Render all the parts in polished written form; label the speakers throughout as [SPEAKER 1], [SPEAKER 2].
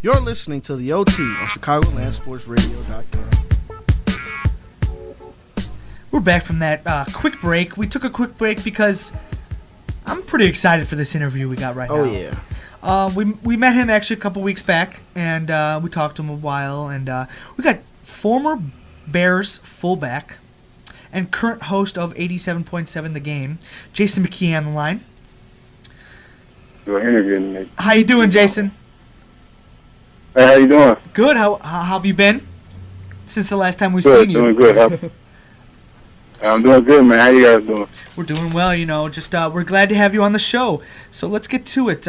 [SPEAKER 1] You're listening to the OT on ChicagoLandSportsRadio.com.
[SPEAKER 2] We're back from that quick break. We took a quick break because I'm pretty excited for this interview we got right now.
[SPEAKER 1] Oh, yeah.
[SPEAKER 2] We met him actually a couple weeks back, and we talked to him a while, and we got former Bears fullback and current host of 87.7 The Game, Jason McKie on the line.
[SPEAKER 3] You're interviewing me.
[SPEAKER 2] How you doing, Jason?
[SPEAKER 3] Hey, how you doing?
[SPEAKER 2] Good. How have you been since the last time we've
[SPEAKER 3] Good,
[SPEAKER 2] seen you?
[SPEAKER 3] doing good. I'm doing good, man. How you guys doing?
[SPEAKER 2] We're doing well, just we're glad to have you on the show. So let's get to it.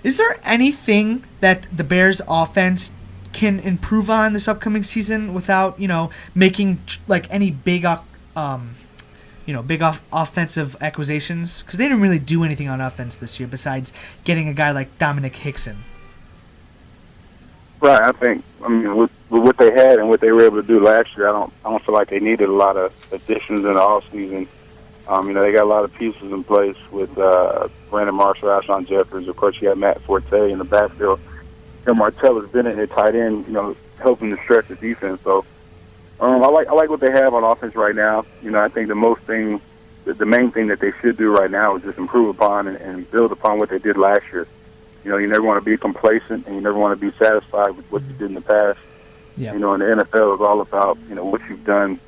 [SPEAKER 2] Is there anything that the Bears offense can improve on this upcoming season without, making like any big offensive acquisitions? Because they didn't really do anything on offense this year besides getting a guy like Dominic Hickson.
[SPEAKER 3] Right. I mean, with what they had and what they were able to do last year, I don't feel like they needed a lot of additions in the offseason. They got a lot of pieces in place with Brandon Marshall, Alshon Jeffries. Of course, you got Matt Forte in the backfield. Martell has been in at tight end, helping to stretch the defense. So I like what they have on offense right now. I think the main thing that they should do right now is just improve upon and build upon what they did last year. You never want to be complacent, and you never want to be satisfied with what you did in the past.
[SPEAKER 2] Yeah.
[SPEAKER 3] And the NFL is all about, what you've done,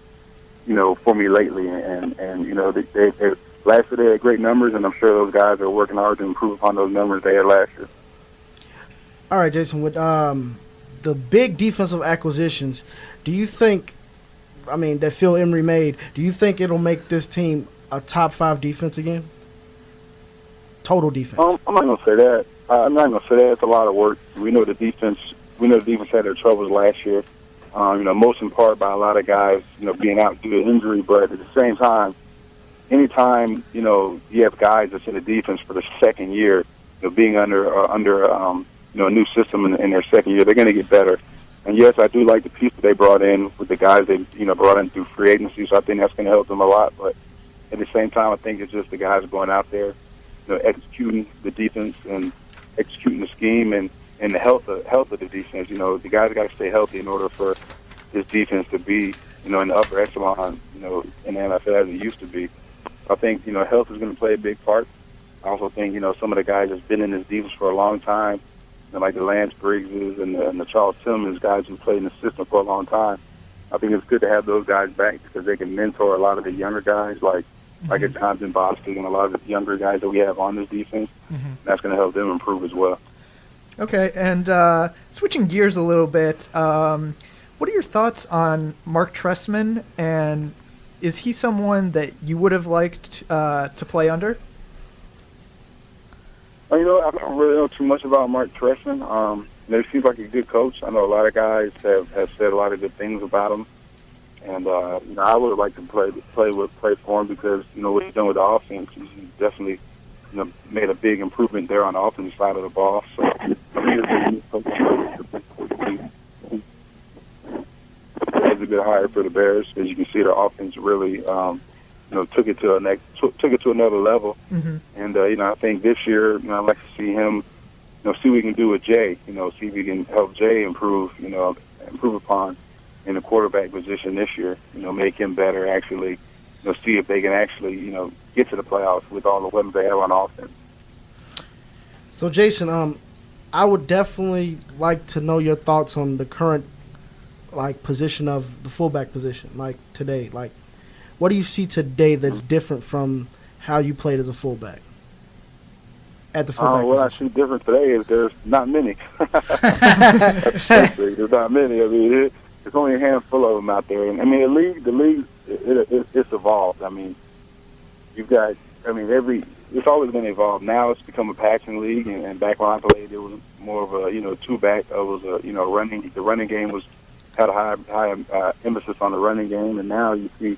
[SPEAKER 3] for me lately. And they last year they had great numbers, and I'm sure those guys are working hard to improve upon those numbers they had last year.
[SPEAKER 1] All right, Jason, with the big defensive acquisitions, do you think, that Phil Emery made, do you think it'll make this team a top 5 defense again? Total defense.
[SPEAKER 3] I'm not going to say that. I'm not going to say that. It's a lot of work. We know the defense had their troubles last year, most in part by a lot of guys, being out due to injury. But at the same time, anytime, you have guys that's in the defense for the second year, being under a new system in their second year, they're going to get better. And yes, I do like the piece that they brought in with the guys they, brought in through free agency. So I think that's going to help them a lot. But at the same time, I think it's just the guys going out there, executing the defense and executing the scheme and the health of the defense. The guys got to stay healthy in order for this defense to be, in the upper echelon, in the NFL as it used to be. I think, health is going to play a big part. I also think, some of the guys that's been in this defense for a long time, like the Lance Briggses and the Charles Tillmans, guys who played in the system for a long time. I think it's good to have those guys back because they can mentor a lot of the younger guys, like a Jonathan Bostic and a lot of the younger guys that we have on this defense. Mm-hmm. That's going to help them improve as well.
[SPEAKER 4] Okay, and switching gears a little bit, what are your thoughts on Mark Trestman, and is he someone that you would have liked to play under?
[SPEAKER 3] I don't really know too much about Mark Trestman. He seems like a good coach. I know a lot of guys have said a lot of good things about him. And, I would like to play for him because, what he's done with the offense, he's definitely, made a big improvement there on the offensive side of the ball. So, it's a good hire for the Bears. As you can see, their offense really, took it to another level. Mm-hmm. And, I think this year, I'd like to see him, see what we can do with Jay, see if we can help Jay improve upon in the quarterback position this year, make him better, actually, see if they can actually, get to the playoffs with all the weapons they have on offense.
[SPEAKER 1] So, Jason, I would definitely like to know your thoughts on the current, position of the fullback position, today. What do you see today that's different from how you played as a fullback? At the fullback
[SPEAKER 3] what
[SPEAKER 1] position?
[SPEAKER 3] I see different today is there's not many. There's not many. There's only a handful of them out there. And, the league, it's evolved. You've got, it's always been evolved. Now it's become a passing league, and back when I played, it was more of a, two-back. It was a, the running game had a high emphasis on the running game, and now you see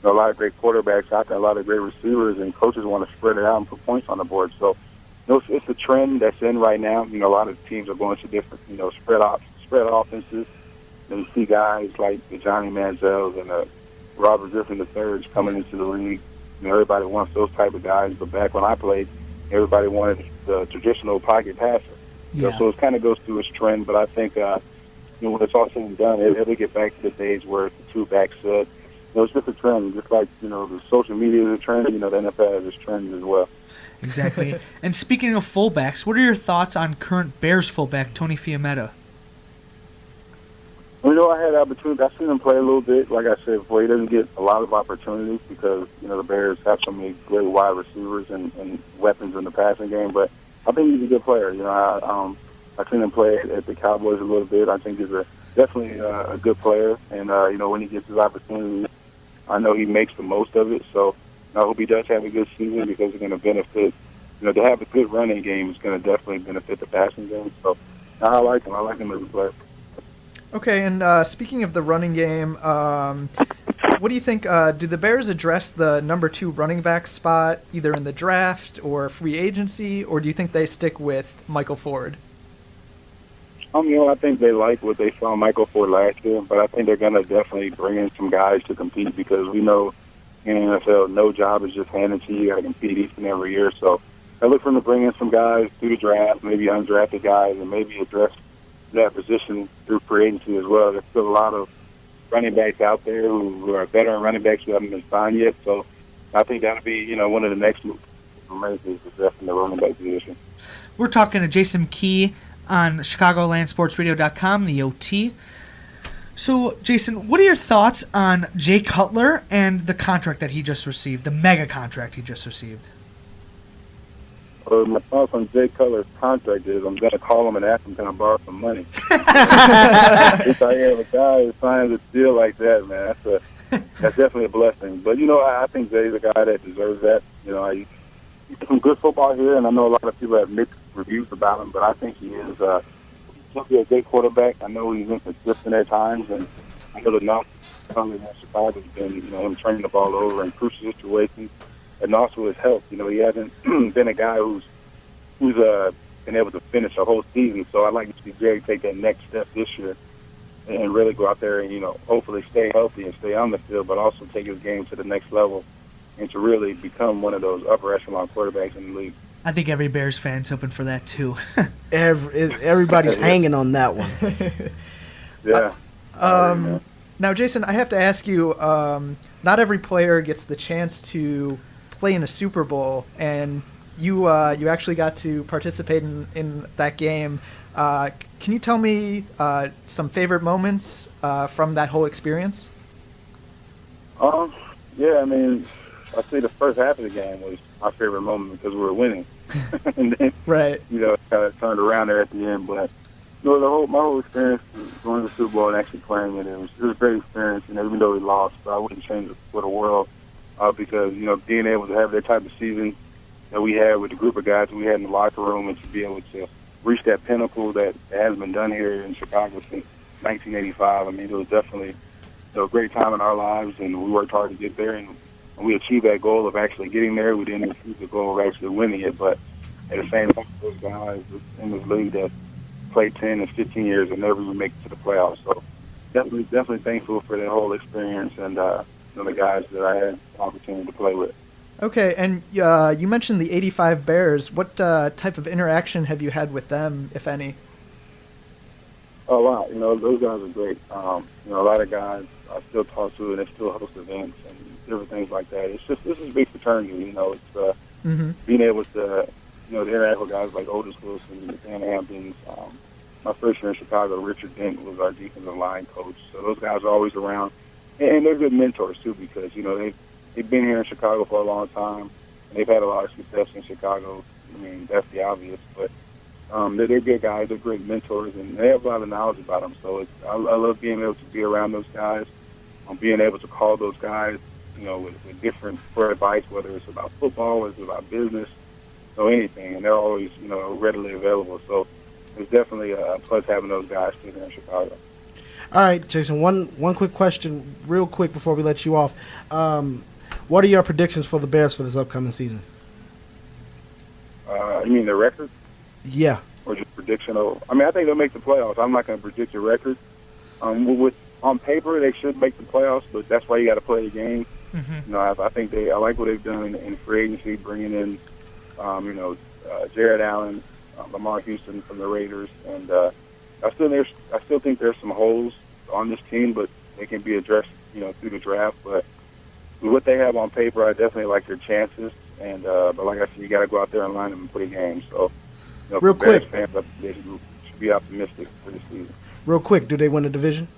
[SPEAKER 3] a lot of great quarterbacks out there, a lot of great receivers, and coaches want to spread it out and put points on the board. So, it's a trend that's in right now. A lot of teams are going to different, spread offenses. And you see guys like the Johnny Manziels and Robert Griffin III coming into the league. Everybody wants those type of guys. But back when I played, everybody wanted the traditional pocket passer. You know,
[SPEAKER 2] Yeah.
[SPEAKER 3] so it kind of goes through its trend. But I think when it's all said and done, it'll get back to the days where the two backs set. It's just a trend, just like the social media is a trend. The NFL has its trends as well.
[SPEAKER 2] Exactly. And speaking of fullbacks, what are your thoughts on current Bears fullback Tony Fiammetta?
[SPEAKER 3] I had opportunity. I've seen him play a little bit. Like I said before, he doesn't get a lot of opportunities because the Bears have so many great wide receivers and weapons in the passing game. But I think he's a good player. I've seen him play at the Cowboys a little bit. I think he's definitely a good player. And when he gets his opportunity, I know he makes the most of it. So I hope he does have a good season because it's going to benefit. To have a good running game is going to definitely benefit the passing game. So I like him. I like him as a player.
[SPEAKER 4] Okay, and speaking of the running game, what do you think? Do the Bears address the number 2 running back spot either in the draft or free agency, or do you think they stick with Michael Ford?
[SPEAKER 3] I think they like what they saw Michael Ford last year, but I think they're going to definitely bring in some guys to compete because we know in the NFL, no job is just handed to you. You got to compete each and every year. So I look for them to bring in some guys through the draft, maybe undrafted guys, and maybe address that position through free agency as well. There's still a lot of running backs out there who are veteran running backs who haven't been signed yet. So I think that'll be, one of the next moves for Memphis is definitely the running back position.
[SPEAKER 2] We're talking to Jason McKie on ChicagolandSportsRadio.com, the OT. So, Jason, what are your thoughts on Jay Cutler and the contract that he just received, the mega contract he just received?
[SPEAKER 3] My thoughts on Jay Cutler's contract is I'm going to call him and ask him, can I borrow some money? If I have a guy who signs a deal like that, man, that's definitely a blessing. But, I think Jay's a guy that deserves that. He's some good football here, and I know a lot of people have mixed reviews about him, but I think he is simply a great quarterback. I know he's inconsistent at times, and I know the number coming in Chicago has been, him turning the ball over in crucial situations. And also his health. He hasn't been a guy who's been able to finish a whole season. So I'd like to see Jerry take that next step this year and really go out there and, hopefully stay healthy and stay on the field, but also take his game to the next level and to really become one of those upper echelon quarterbacks in the league.
[SPEAKER 2] I think every Bears fan's hoping for that too.
[SPEAKER 1] Everybody's hanging on that one.
[SPEAKER 3] Yeah.
[SPEAKER 4] Now, Jason, I have to ask you, not every player gets the chance to play in a Super Bowl, and you actually got to participate in that game. Can you tell me some favorite moments from that whole experience?
[SPEAKER 3] Yeah, I'd say the first half of the game was my favorite moment because we were winning. And then,
[SPEAKER 4] right.
[SPEAKER 3] It kind of turned around there at the end. But, my whole experience going to the Super Bowl and actually playing it was a great experience. Even though we lost, I wouldn't change it for the world. Because, being able to have that type of season that we had with the group of guys we had in the locker room and to be able to reach that pinnacle that has been done here in Chicago since 1985, it was definitely a great time in our lives, and we worked hard to get there, and we achieved that goal of actually getting there. We didn't achieve the goal of actually winning it, but at the same time, those guys in this league that played 10 and 15 years and never even make it to the playoffs. So definitely thankful for that whole experience and, the guys that I had the opportunity to play with.
[SPEAKER 4] Okay, and you mentioned the 85 Bears. What type of interaction have you had with them, if any?
[SPEAKER 3] A lot. Those guys are great. A lot of guys I still talk to, and they still host events and different things like that. This is a big fraternity. It's being able to, to interact with guys like Otis Wilson, Dan Hamptons. My first year in Chicago, Richard Dent was our defensive line coach. So those guys are always around. And they're good mentors, too, because, they've been here in Chicago for a long time, and they've had a lot of success in Chicago. That's the obvious. But they're good guys. They're great mentors, and they have a lot of knowledge about them. So I love being able to be around those guys, being able to call those guys, with different for advice, whether it's about football, whether it's about business, anything. And they're always, readily available. So it's definitely a plus having those guys here in Chicago.
[SPEAKER 1] All right, Jason, one quick question real quick before we let you off. What are your predictions for the Bears for this upcoming season?
[SPEAKER 3] You mean the record?
[SPEAKER 1] Yeah.
[SPEAKER 3] Or just prediction of? I think they'll make the playoffs. I'm not going to predict the record. On paper, they should make the playoffs, but that's why you got to play the game. Mm-hmm. I think I like what they've done in free agency, bringing in, Jared Allen, Lamar Houston from the Raiders, and I still think there's some holes on this team, but they can be addressed, through the draft. But with what they have on paper, I definitely like their chances. And but like I said, you got to go out there and line them and play games. So,
[SPEAKER 1] Real
[SPEAKER 3] for Bears
[SPEAKER 1] quick.
[SPEAKER 3] fans, they should be optimistic for this season.
[SPEAKER 1] Real quick, do they win the division?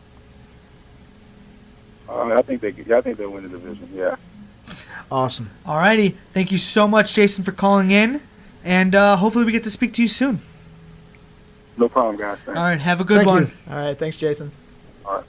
[SPEAKER 3] I think they'll win the division. Yeah.
[SPEAKER 1] Awesome.
[SPEAKER 2] Alrighty. Thank you so much, Jason, for calling in. And hopefully we get to speak to you soon.
[SPEAKER 3] No problem, guys. Thanks.
[SPEAKER 2] All right. Have a good
[SPEAKER 1] Thank
[SPEAKER 2] one.
[SPEAKER 1] you.
[SPEAKER 4] All right, thanks, Jason.
[SPEAKER 3] All right.